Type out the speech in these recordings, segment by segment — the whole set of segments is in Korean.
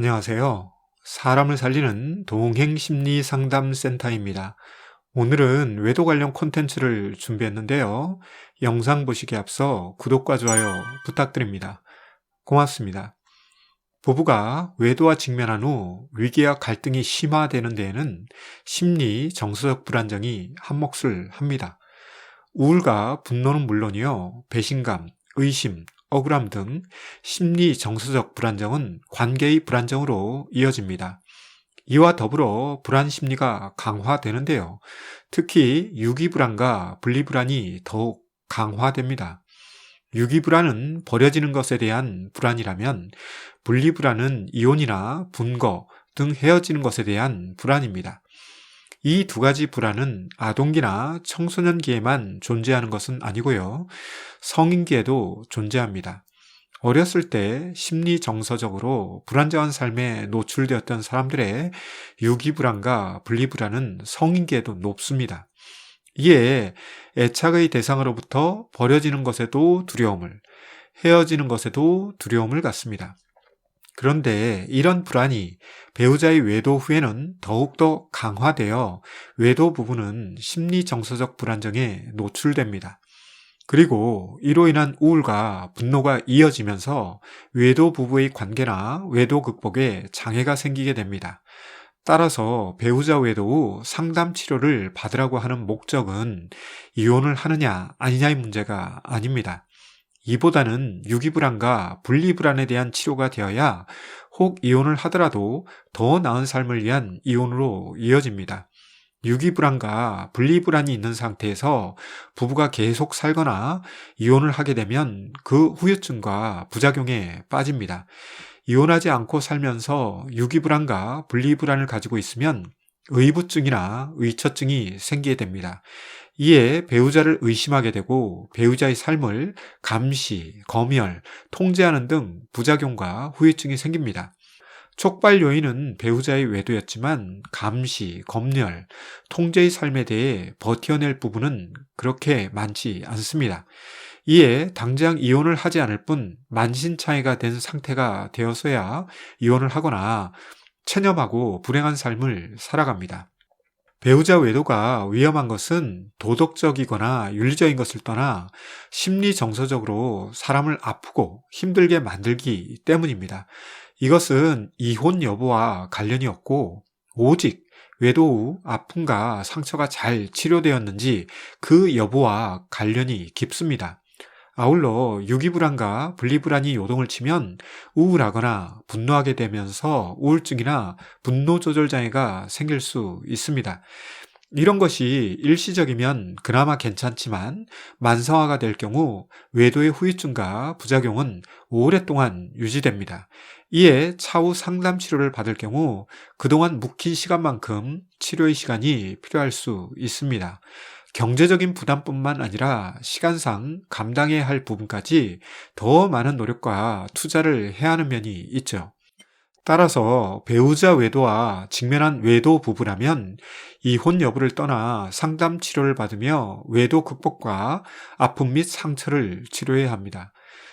안녕하세요. 사람을 살리는 동행심리상담센터입니다. 오늘은 외도 관련 콘텐츠를 준비했는데요. 영상 보시기에 앞서 구독과 좋아요 부탁드립니다. 고맙습니다. 부부가 외도와 직면한 후 위기와 갈등이 심화되는 데에는 심리, 정서적 불안정이 한몫을 합니다. 우울과 분노는 물론이요, 배신감, 의심, 억울함 등 심리 정서적 불안정은 관계의 불안정으로 이어집니다. 이와 더불어 불안 심리가 강화되는데요. 특히 유기불안과 분리불안이 더욱 강화됩니다. 유기불안은 버려지는 것에 대한 불안이라면 분리불안은 이혼이나 분거 등 헤어지는 것에 대한 불안입니다. 이 두 가지 불안은 아동기나 청소년기에만 존재하는 것은 아니고요. 성인기에도 존재합니다. 어렸을 때 심리 정서적으로 불안정한 삶에 노출되었던 사람들의 유기불안과 분리불안은 성인기에도 높습니다. 이에 애착의 대상으로부터 버려지는 것에도 두려움을, 헤어지는 것에도 두려움을 갖습니다. 그런데 이런 불안이 배우자의 외도 후에는 더욱더 강화되어 외도 부부는 심리 정서적 불안정에 노출됩니다. 그리고 이로 인한 우울과 분노가 이어지면서 외도 부부의 관계나 외도 극복에 장애가 생기게 됩니다. 따라서 배우자 외도 후 상담 치료를 받으라고 하는 목적은 이혼을 하느냐 아니냐의 문제가 아닙니다. 이보다는 유기불안과 분리불안에 대한 치료가 되어야 혹 이혼을 하더라도 더 나은 삶을 위한 이혼으로 이어집니다. 유기불안과 분리불안이 있는 상태에서 부부가 계속 살거나 이혼을 하게 되면 그 후유증과 부작용에 빠집니다. 이혼하지 않고 살면서 유기불안과 분리불안을 가지고 있으면 의부증이나 의처증이 생기게 됩니다. 이에 배우자를 의심하게 되고 배우자의 삶을 감시, 검열, 통제하는 등 부작용과 후유증이 생깁니다. 촉발 요인은 배우자의 외도였지만 감시, 검열, 통제의 삶에 대해 버텨낼 부분은 그렇게 많지 않습니다. 이에 당장 이혼을 하지 않을 뿐 만신창이가 된 상태가 되어서야 이혼을 하거나 체념하고 불행한 삶을 살아갑니다. 배우자 외도가 위험한 것은 도덕적이거나 윤리적인 것을 떠나 심리 정서적으로 사람을 아프고 힘들게 만들기 때문입니다. 이것은 이혼 여부와 관련이 없고 오직 외도 후 아픔과 상처가 잘 치료되었는지 그 여부와 관련이 깊습니다. 아울러 유기불안과 분리불안이 요동을 치면 우울하거나 분노하게 되면서 우울증이나 분노조절장애가 생길 수 있습니다. 이런 것이 일시적이면 그나마 괜찮지만 만성화가 될 경우 외도의 후유증과 부작용은 오랫동안 유지됩니다. 이에 차후 상담 치료를 받을 경우 그동안 묵힌 시간만큼 치료의 시간이 필요할 수 있습니다. 경제적인 부담뿐만 아니라 시간상 감당해야 할 부분까지 더 많은 노력과 투자를 해야 하는 면이 있죠. 따라서 배우자 외도와 직면한 외도 부부라면 이혼 여부를 떠나 상담 치료를 받으며 외도 극복과 아픔 및 상처를 치료해야 합니다.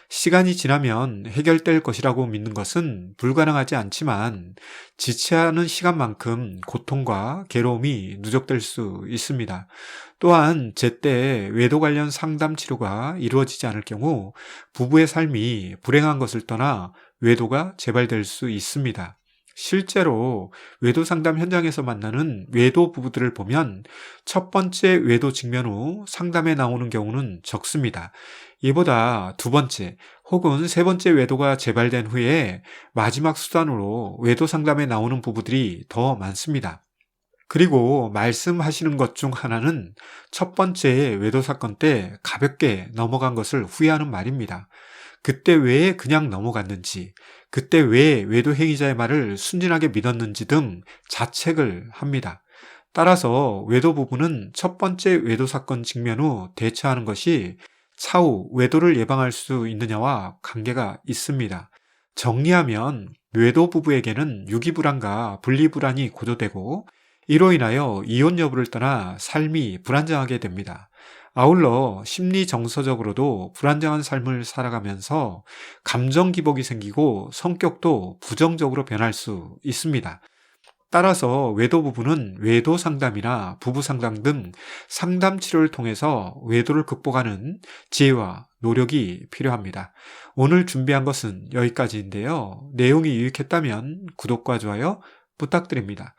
시간이 지나면 해결될 것이라고 믿는 것은 불가능하지 않지만 지체하는 시간만큼 고통과 괴로움이 누적될 수 있습니다. 또한 제때 외도 관련 상담 치료가 이루어지지 않을 경우 부부의 삶이 불행한 것을 떠나 외도가 재발될 수 있습니다. 실제로 외도 상담 현장에서 만나는 외도 부부들을 보면 첫 번째 외도 직면 후 상담에 나오는 경우는 적습니다. 이보다 두 번째 혹은 세 번째 외도가 재발된 후에 마지막 수단으로 외도 상담에 나오는 부부들이 더 많습니다. 그리고 말씀하시는 것 중 하나는 첫 번째 외도 사건 때 가볍게 넘어간 것을 후회하는 말입니다. 그때 왜 그냥 넘어갔는지, 그때 왜 외도 행위자의 말을 순진하게 믿었는지 등 자책을 합니다. 따라서 외도 부부는 첫 번째 외도 사건 직면 후 대처하는 것이 차후 외도를 예방할 수 있느냐와 관계가 있습니다. 정리하면 외도 부부에게는 유기불안과 분리불안이 고조되고 이로 인하여 이혼 여부를 떠나 삶이 불안정하게 됩니다. 아울러 심리 정서적으로도 불안정한 삶을 살아가면서 감정 기복이 생기고 성격도 부정적으로 변할 수 있습니다. 따라서 외도 부부는 외도 상담이나 부부 상담 등 상담 치료를 통해서 외도를 극복하는 지혜와 노력이 필요합니다. 오늘 준비한 것은 여기까지인데요. 내용이 유익했다면 구독과 좋아요 부탁드립니다.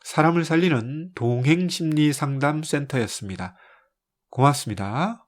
사람을 살리는 동행심리상담센터였습니다. 고맙습니다.